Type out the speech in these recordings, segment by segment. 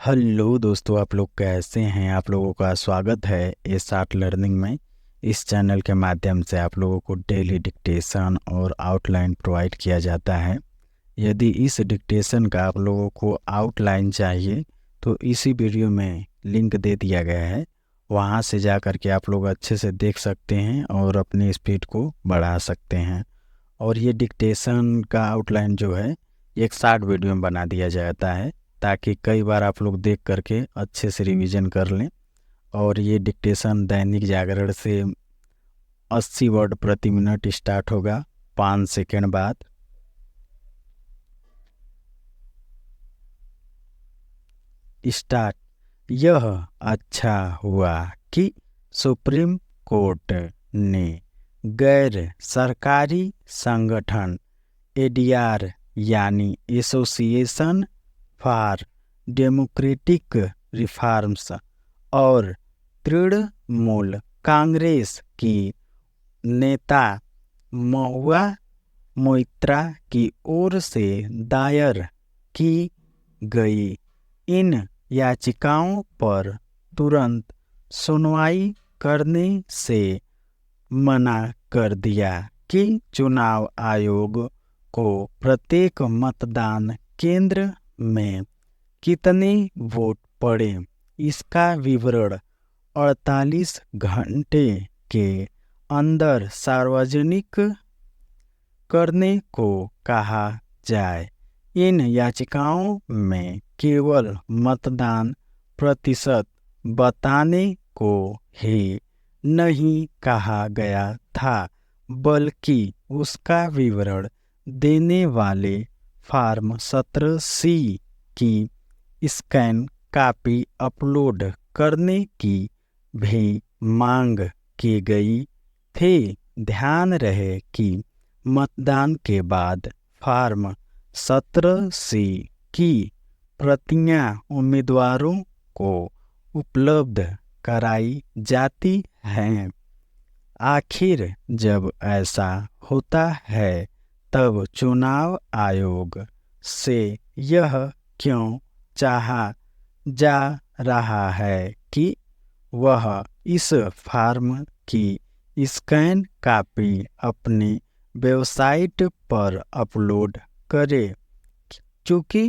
Hello दोस्तों, आप लोग कैसे हैं। आप लोगों का स्वागत है एस आर्ट लर्निंग में। इस चैनल के माध्यम से आप लोगों को डेली डिक्टेशन और आउटलाइन प्रोवाइड किया जाता है। यदि इस डिक्टेशन का आप लोगों को आउटलाइन चाहिए तो इसी वीडियो में लिंक दे दिया गया है, वहां से जा कर के आप लोग अच्छे से देख सकते हैं और अपनी स्पीड को बढ़ा सकते हैं। और ये डिक्टेशन का आउटलाइन जो है एक शॉर्ट वीडियो में बना दिया जाता है, ताकि कई बार आप लोग देख करके अच्छे से रिवीजन कर लें। और ये डिक्टेशन दैनिक जागरण से 80 वर्ड प्रति मिनट स्टार्ट होगा 5 सेकेंड बाद। स्टार्ट। यह अच्छा हुआ कि सुप्रीम कोर्ट ने गैर सरकारी संगठन एडीआर यानी एसोसिएशन फॉर डेमोक्रेटिक रिफॉर्म्स और तृणमूल कांग्रेस की नेता महुआ मोइत्रा की ओर से दायर की गई इन याचिकाओं पर तुरंत सुनवाई करने से मना कर दिया कि चुनाव आयोग को प्रत्येक मतदान केंद्र में कितने वोट पड़े इसका विवरण 48 घंटे के अंदर सार्वजनिक करने को कहा जाए। इन याचिकाओं में केवल मतदान प्रतिशत बताने को ही नहीं कहा गया था, बल्कि उसका विवरण देने वाले फॉर्म 17C की स्कैन कॉपी अपलोड करने की भी मांग की गई थी। ध्यान रहे कि मतदान के बाद फॉर्म 17C की प्रतियां उम्मीदवारों को उपलब्ध कराई जाती हैं। आखिर जब ऐसा होता है तब चुनाव आयोग से यह क्यों चाहा जा रहा है कि वह इस फॉर्म की स्कैन कॉपी अपनी वेबसाइट पर अपलोड करे। चूंकि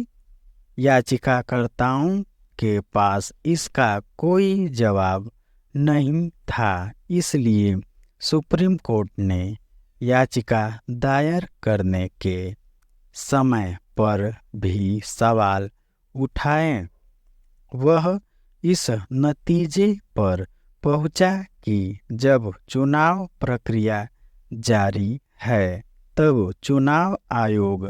याचिकाकर्ताओं के पास इसका कोई जवाब नहीं था, इसलिए सुप्रीम कोर्ट ने याचिका दायर करने के समय पर भी सवाल उठाए। वह इस नतीजे पर पहुंचा कि जब चुनाव प्रक्रिया जारी है तब चुनाव आयोग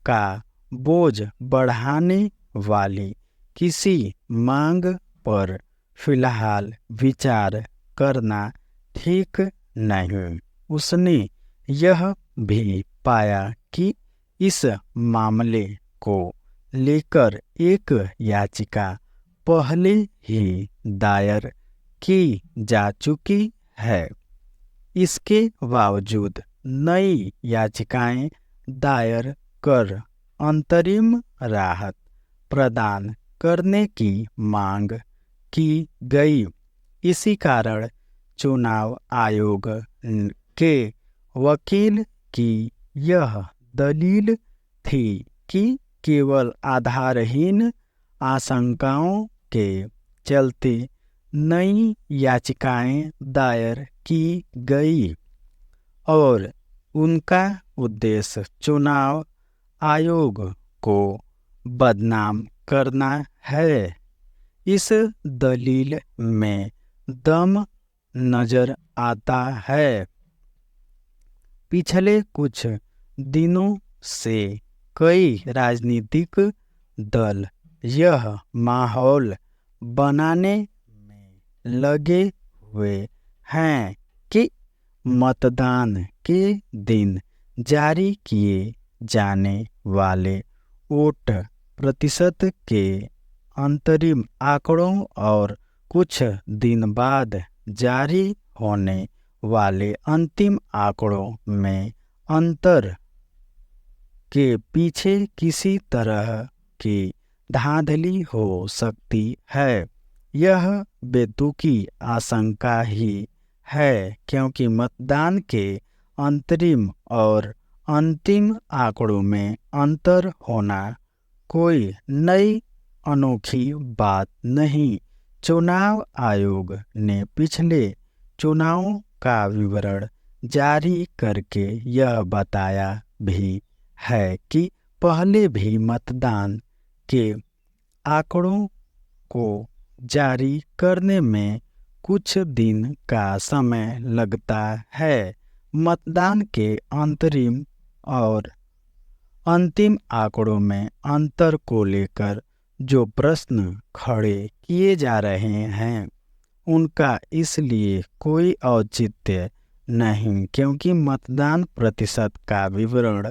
का बोझ बढ़ाने वाली किसी मांग पर फिलहाल विचार करना ठीक नहीं। उसने यह भी पाया कि इस मामले को लेकर एक याचिका पहले ही दायर की जा चुकी है। इसके बावजूद नई याचिकाएं दायर कर अंतरिम राहत प्रदान करने की मांग की गई। इसी कारण चुनाव आयोग के वकील की यह दलील थी कि केवल आधारहीन आशंकाओं के चलते नई याचिकाएं दायर की गई और उनका उद्देश्य चुनाव आयोग को बदनाम करना है। इस दलील में दम नजर आता है। पिछले कुछ दिनों से कई राजनीतिक दल यह माहौल बनाने में लगे हुए हैं कि मतदान के दिन जारी किए जाने वाले वोट प्रतिशत के अंतरिम आंकड़ों और कुछ दिन बाद जारी होने वाले अंतिम आंकड़ों में अंतर के पीछे किसी तरह की धांधली हो सकती है। यह बेतुकी आशंका ही है क्योंकि मतदान के अंतरिम और अंतिम आंकड़ों में अंतर होना कोई नई अनोखी बात नहीं। चुनाव आयोग ने पिछले चुनावों का विवरण जारी करके यह बताया भी है कि पहले भी मतदान के आंकड़ों को जारी करने में कुछ दिन का समय लगता है। मतदान के अंतरिम और अंतिम आंकड़ों में अंतर को लेकर जो प्रश्न खड़े किए जा रहे हैं उनका इसलिए कोई औचित्य नहीं क्योंकि मतदान प्रतिशत का विवरण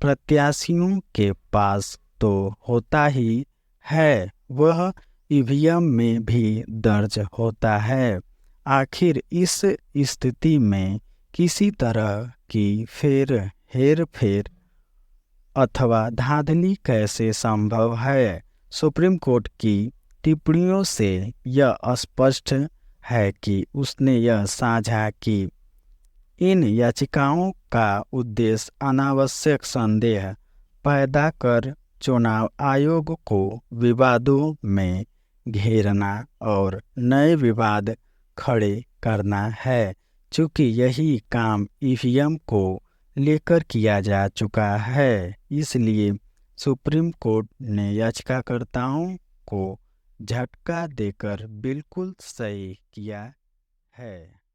प्रत्याशियों के पास तो होता ही है, वह ईवीएम में भी दर्ज होता है। आखिर इस स्थिति में किसी तरह की हेरफेर अथवा धांधली कैसे संभव है? सुप्रीम कोर्ट की टिप्पणियों से यह स्पष्ट है कि उसने यह साझा की इन याचिकाओं का उद्देश्य अनावश्यक संदेह पैदा कर चुनाव आयोग को विवादों में घेरना और नए विवाद खड़े करना है। चूंकि यही काम ईवीएम को लेकर किया जा चुका है, इसलिए सुप्रीम कोर्ट ने याचिकाकर्ताओं को झटका देकर बिल्कुल सही किया है।